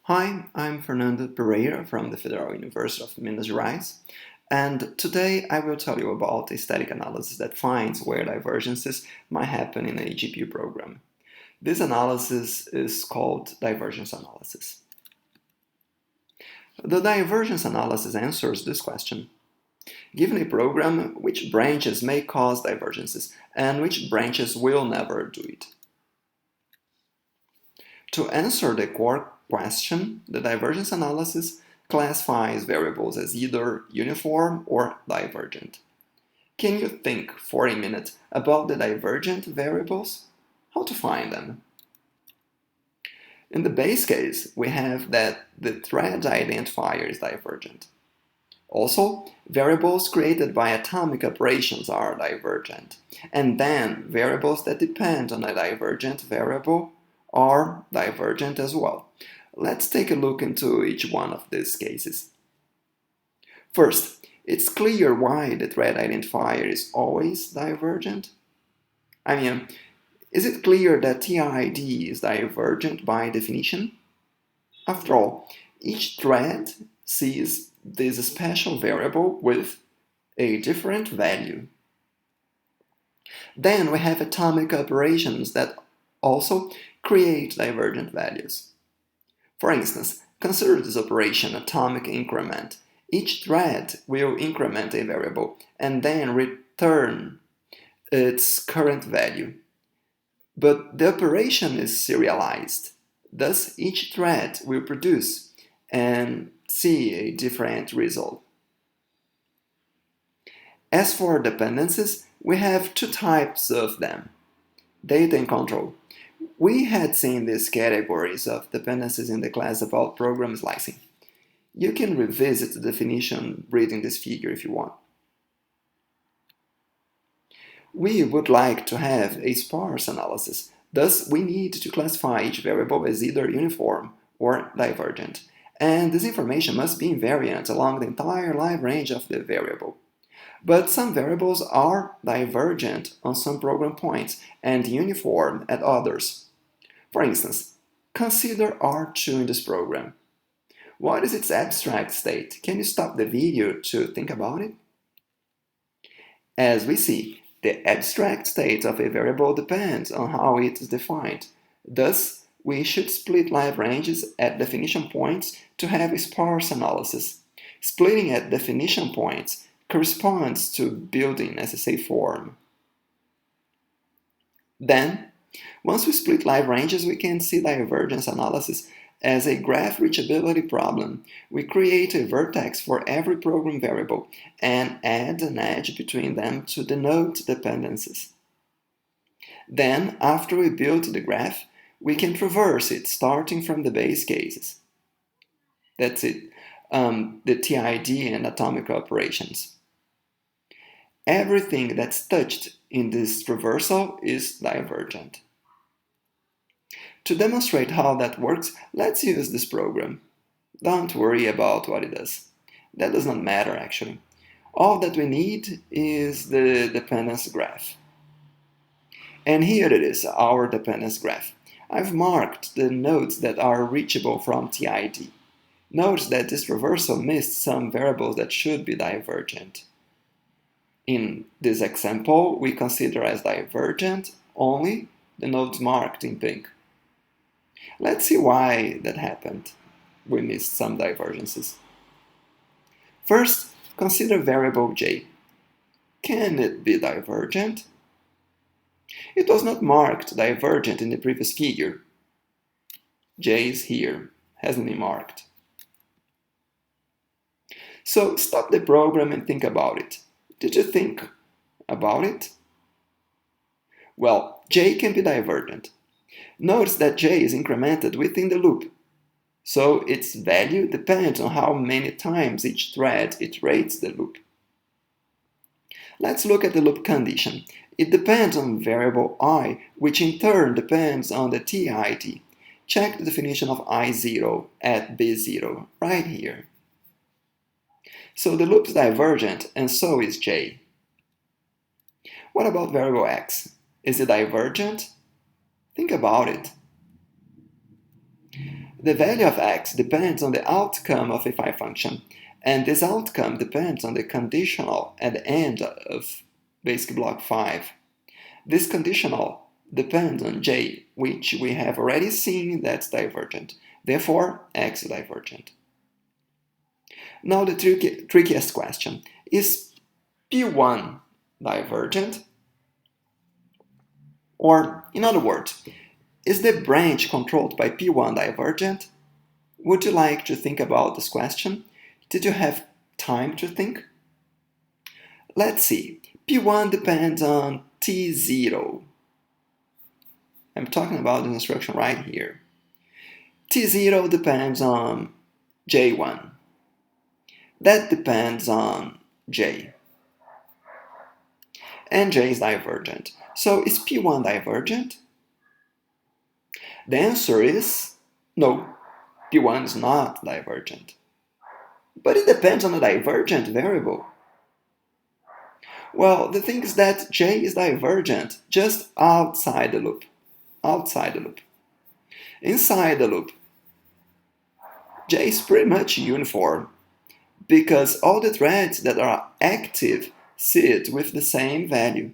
Hi, I'm Fernando Pereira from the Federal University of Minas Gerais, and today I will tell you about a static analysis that finds where divergences might happen in a GPU program. This analysis is called Divergence Analysis. The Divergence Analysis answers this question. Given a program, which branches may cause divergences and which branches will never do it? To answer the core question, the divergence analysis classifies variables as either uniform or divergent. Can you think for a minute about the divergent variables? How to find them? In the base case, we have that the thread identifier is divergent. Also, variables created by atomic operations are divergent, and then variables that depend on a divergent variable are divergent as well. Let's take a look into each one of these cases. First, it's clear why the thread identifier is always divergent. Is it clear that TID is divergent by definition? After all, each thread sees this special variable with a different value. Then we have atomic operations that also create divergent values. For instance, consider this operation atomic increment. Each thread will increment a variable and then return its current value. But the operation is serialized. Thus, each thread will produce and see a different result. As for dependencies, we have two types of them: data and control. We had seen these categories of dependencies in the class about program slicing. You can revisit the definition reading this figure if you want. We would like to have a sparse analysis. Thus, we need to classify each variable as either uniform or divergent. And this information must be invariant along the entire life range of the variable. But some variables are divergent on some program points and uniform at others. For instance, consider R2 in this program. What is its abstract state? Can you stop the video to think about it? As we see, the abstract state of a variable depends on how it is defined. Thus, we should split life ranges at definition points to have a sparse analysis. Splitting at definition points corresponds to building SSA form. Then, once we split life ranges, we can see divergence analysis as a graph reachability problem. We create a vertex for every program variable and add an edge between them to denote dependencies. Then, after we build the graph, we can traverse it starting from the base cases. That's it, the TID and atomic operations. Everything that's touched in this traversal is divergent. To demonstrate how that works, let's use this program. Don't worry about what it does. That does not matter, actually. All that we need is the dependence graph. And here it is, our dependence graph. I've marked the nodes that are reachable from TID. Notice that this traversal missed some variables that should be divergent. In this example, we consider as divergent only the nodes marked in pink. Let's see why that happened. We missed some divergences. First, consider variable j. Can it be divergent? It was not marked divergent in the previous figure. J is here, hasn't been marked. So stop the program and think about it. Did you think about it? Well, j can be divergent. Notice that j is incremented within the loop, so its value depends on how many times each thread iterates the loop. Let's look at the loop condition. It depends on variable I, which in turn depends on the TID. Check the definition of I0 at B0, right here. So the loop is divergent, and so is j. What about variable x? Is it divergent? Think about it. The value of x depends on the outcome of a phi function, and this outcome depends on the conditional at the end of basic block 5. This conditional depends on j, which we have already seen that's divergent. Therefore, x is divergent. Now the trickiest question. Is P1 divergent? Or, in other words, is the branch controlled by P1 divergent? Would you like to think about this question? Did you have time to think? Let's see. P1 depends on T0. I'm talking about the instruction right here. T0 depends on J1. That depends on J. And J is divergent. So is P1 divergent? The answer is no, P1 is not divergent. But it depends on a divergent variable. Well, the thing is that J is divergent just outside the loop. Outside the loop. Inside the loop, J is pretty much uniform because all the threads that are active sit with the same value.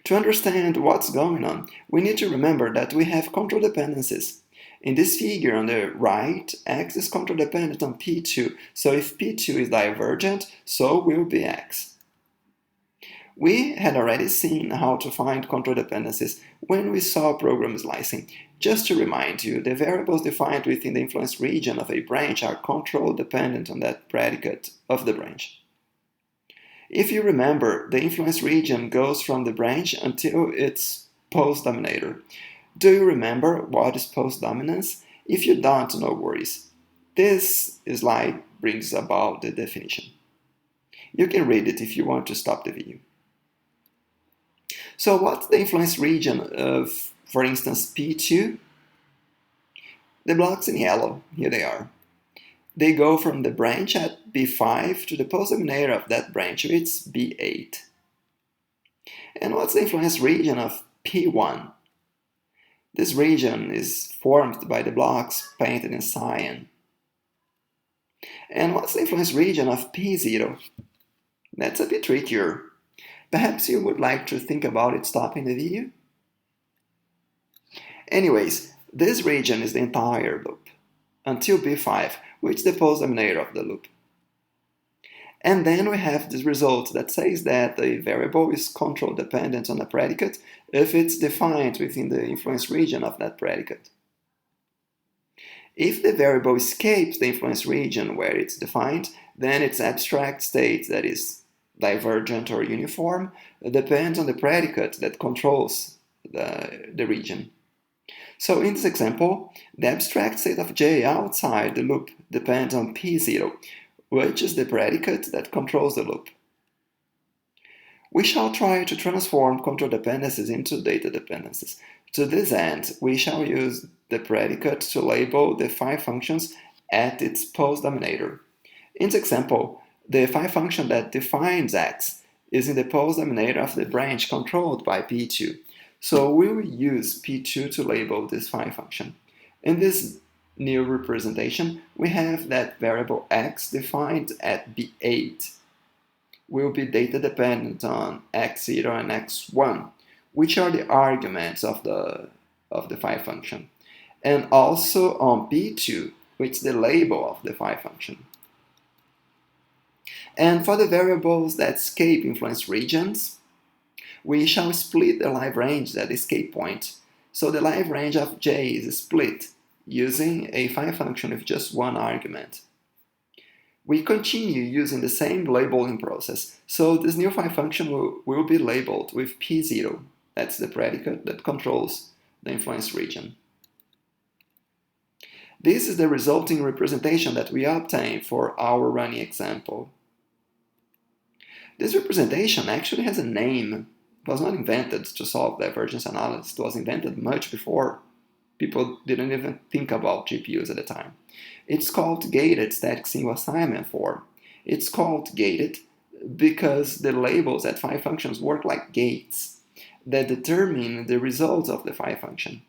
To understand what's going on, we need to remember that we have control dependencies. In this figure on the right, x is control dependent on P2, so if P2 is divergent, so will be x. We had already seen how to find control dependencies when we saw program slicing. Just to remind you, the variables defined within the influence region of a branch are control dependent on that predicate of the branch. If you remember, the influence region goes from the branch until its post-dominator. Do you remember what is post-dominance? If you don't, no worries. This slide brings about the definition. You can read it if you want to stop the video. So what's the influence region of, for instance, P2? The blocks in yellow, here they are. They go from the branch at B5 to the post-dominator of that branch, which is B8. And what's the influence region of P1? This region is formed by the blocks painted in cyan. And what's the influence region of P0? That's a bit trickier. Perhaps you would like to think about it stopping the video? Anyways, this region is the entire loop, until B5, which is the post-dominator of the loop. And then we have this result that says that a variable is control dependent on a predicate if it's defined within the influence region of that predicate. If the variable escapes the influence region where it's defined, then its abstract state, that is divergent or uniform, depends on the predicate that controls the region. So in this example, the abstract state of J outside the loop depends on P0, which is the predicate that controls the loop. We shall try to transform control dependencies into data dependencies. To this end, we shall use the predicate to label the phi-functions at its post-dominator. In this example, the phi-function that defines x is in the post-dominator of the branch controlled by P2. So we will use P2 to label this phi-function. In this new representation, we have that variable x defined at B8 will be data dependent on x0 and x1, which are the arguments of the phi-function, and also on B2, which is the label of the phi-function. And for the variables that escape influence regions, we shall split the live range at the escape point. So the live range of J is split using a phi-function with just one argument. We continue using the same labeling process, so this new phi-function will be labeled with P0. That's the predicate that controls the influence region. This is the resulting representation that we obtain for our running example. This representation actually has a name. It was not invented to solve divergence analysis. It was invented much before. People didn't even think about GPUs at the time. It's called gated static single assignment form. It's called gated because the labels at phi-functions work like gates that determine the results of the phi-function.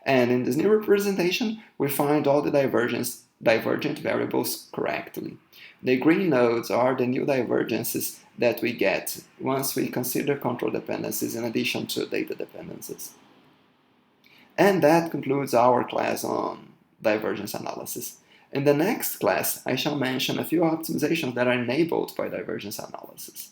And in this new representation, we find all the divergent variables correctly. The green nodes are the new divergences that we get once we consider control dependencies in addition to data dependencies. And that concludes our class on divergence analysis. In the next class, I shall mention a few optimizations that are enabled by divergence analysis.